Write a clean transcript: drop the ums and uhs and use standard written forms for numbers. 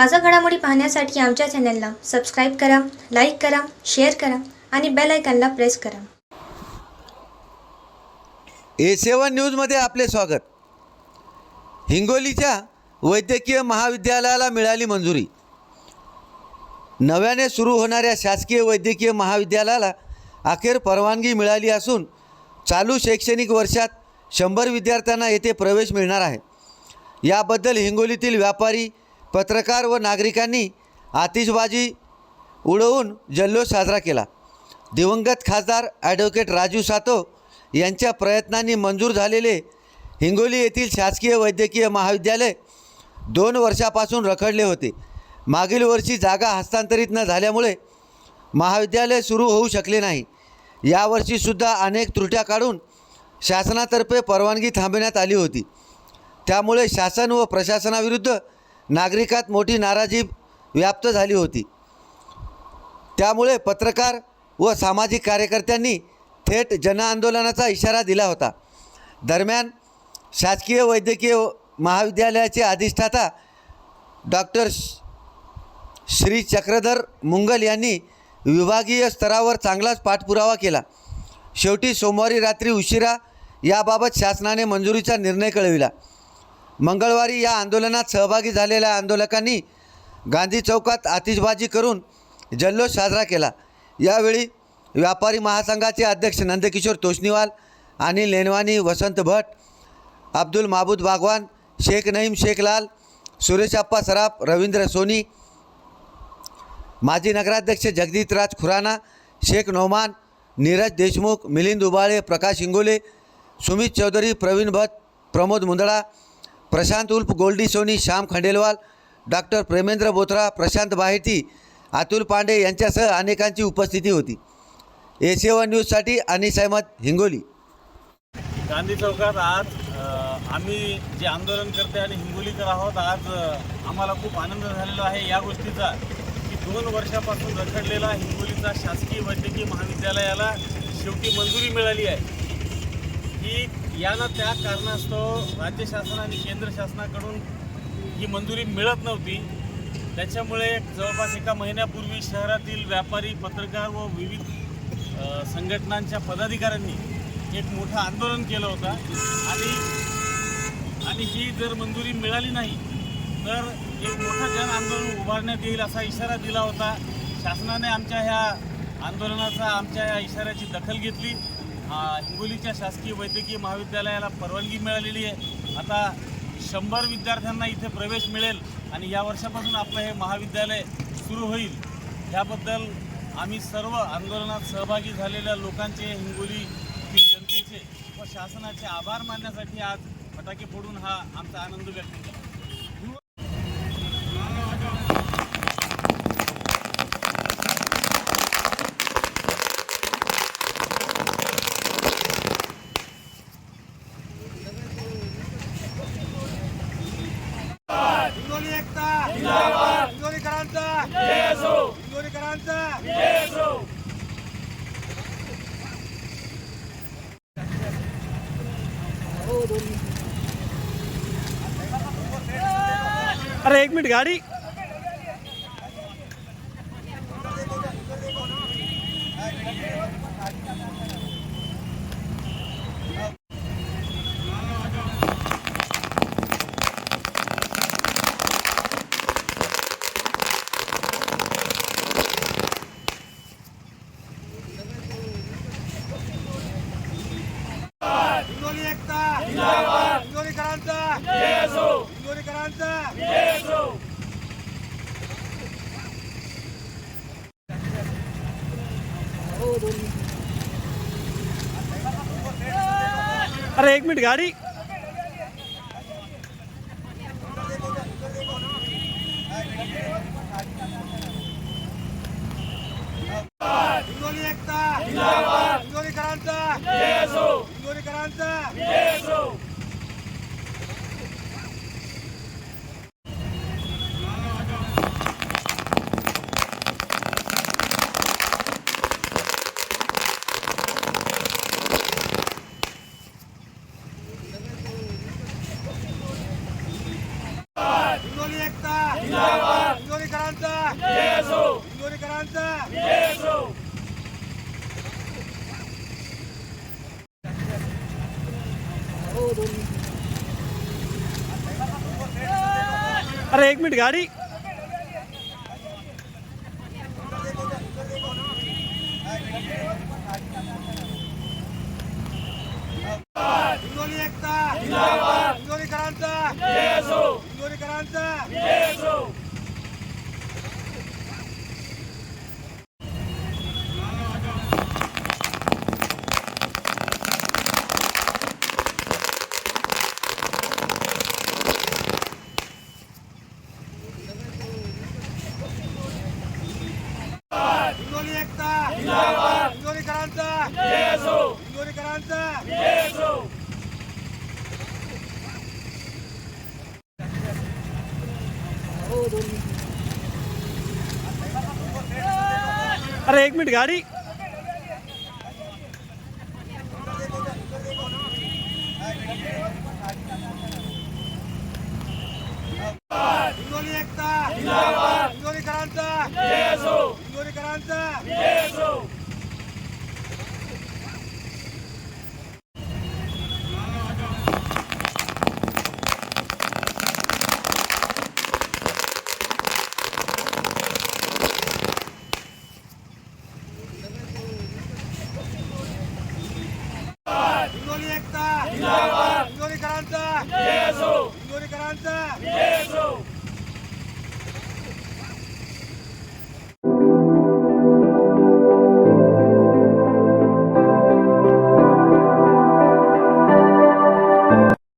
ताज़ा घडामोडी पाहण्यासाठी आमच्या चॅनलला सबस्क्राईब करा, लाईक करा, शेअर करा आणि बेल आयकॉनला प्रेस करा. A7 न्यूजमध्ये आपले स्वागत. हिंगोलीच्या वैद्यकीय महाविद्यालयाला मिळाली मंजुरी. नव्याने सुरू होणाऱ्या शासकीय वैद्यकीय महाविद्यालयाला अखेर परवानगी मिळाली असून चालू शैक्षणिक वर्षात 100 विद्यार्थ्यांना येथे प्रवेश मिळणार आहे. याबद्दल हिंगोलीतील व्यापारी, पत्रकार व नागरिकांनी आतिषबाजी उडवून जल्लोष साजरा केला. दिवंगत खासदार ॲडव्होकेट राजू सातव यांच्या प्रयत्नांनी मंजूर झालेले हिंगोली येथील शासकीय वैद्यकीय महाविद्यालय 2 वर्षापासून रखडले होते. मागील वर्षी जागा हस्तांतरित न झाल्यामुळे महाविद्यालय सुरू होऊ शकले नाही. यावर्षीसुद्धा अनेक त्रुट्या काढून शासनातर्फे परवानगी थांबवण्यात आली होती. त्यामुळे शासन व प्रशासनाविरुद्ध नागरिकात मोठी नाराजी व्याप्त झाली होती. त्यामुळे पत्रकार व सामाजिक कार्यकर्त्यांनी थेट जनआंदोलनाचा इशारा दिला होता. दरम्यान शासकीय वैद्यकीय महाविद्यालयाचे अधिष्ठाता डॉक्टर श्री चक्रधर मुंगल यांनी विभागीय स्तरावर चांगलाच पाठपुरावा केला. शेवटी सोमवारी रात्री उशिरा याबाबत शासनाने मंजुरीचा निर्णय कळविला. मंगळवारी या आंदोलनात सहभागी झालेल्या आंदोलकांनी गांधी चौकात आतिषबाजी करून जल्लोष साजरा केला. यावेळी व्यापारी महासंघाचे अध्यक्ष नंदकिशोर तोष्णीवाल, अनिल लेनवानी, वसंत भट, अब्दुल माबूद बागवान, शेख नईम शेख लाल, सुरेशप्पा सराफ, रवींद्र सोनी, माजी नगराध्यक्ष जगदीशराज खुराना, शेख नोमान, नीरज देशमुख, मिलिंद उबाळे, प्रकाश इंगोले, सुमित चौधरी, प्रवीण भट, प्रमोद मुंदडा, प्रशांत उर्फ गोल्डी सोनी, श्याम खंडेलवाल, डॉक्टर प्रेमेंद्र बोथरा, प्रशांत बाहेती, अतुल पांडे यांच्यासह अनेकांची उपस्थिती होती. A7 न्यूजसाठी अनिस अहमद, हिंगोली. गांधी चौकात आज आम्ही जे आंदोलनकर्ते आणि हिंगोलीकर आहोत. आज आम्हाला खूप आनंद झालेला आहे या गोष्टीचा की 2 वर्षापासून रखडलेला हिंगोलीचा शासकीय वैद्यकीय महाविद्यालयाला शेवटी मंजुरी मिळाली आहे. ही याला त्या कारणास्तव राज्य शासन आणि केंद्र शासनाकडून ही मंजुरी मिळत नव्हती. त्याच्यामुळे जवळपास 1 महिन्यापूर्वी शहरातील व्यापारी, पत्रकार व विविध संघटनांच्या पदाधिकाऱ्यांनी एक मोठं आंदोलन केलं होतं आणि ही जर मंजुरी मिळाली नाही तर एक मोठं जन आंदोलन उभारण्यात येईल असा इशारा दिला होता. शासनाने आमच्या ह्या आंदोलनाचा, आमच्या ह्या इशाऱ्याची दखल घेतली. हिंगोलीच्या शासकीय वैद्यकीय महाविद्यालयाला परवानगी मिळालेली आहे. आता 100 विद्यार्थ्यांना इथे प्रवेश मिळेल आणि या वर्षापासून आपलं हे महाविद्यालय सुरू होईल. याबद्दल आम्ही सर्व आंदोलनात सहभागी झालेल्या लोकांचे, हिंगोली जनतेचे व शासनाचे आभार मानण्यासाठी आज फटाके फोडून हा आमचा आनंद व्यक्त केला. हिंगोली एकता जिंदाबाद, हिंगोलीकरांचा जय असो, हिंगोलीकरांचा जय असो. अरे 1 मिनिट गाडी. हिंगोली एकता जिंदाबाद, हिंगोलीकरांचा जय असो, हिंगोलीकरांचा जय असो. अरे 1 मिनिट गाडी. हिंगोली एकता जिंदाबाद, हिंगोलीकरांचा जय असो, हिंगोलीकरांचा जय असो. हिंगोलीकरांचा अरे एक मिनिट गाडी हिंगोली एकता हिंगोलीकरांचा हिंगोलीकरांचा हिंगोली एकता हिंगोलीकरांचा हिंगोलीकरांचा अरे एक मिनिट गाडी हिंगोली एकता हिंगोलीकरांचा हिंगोलीकरांचा हिंगोली एकता हिंगोलीकरांचा हिंगोलीकरांचा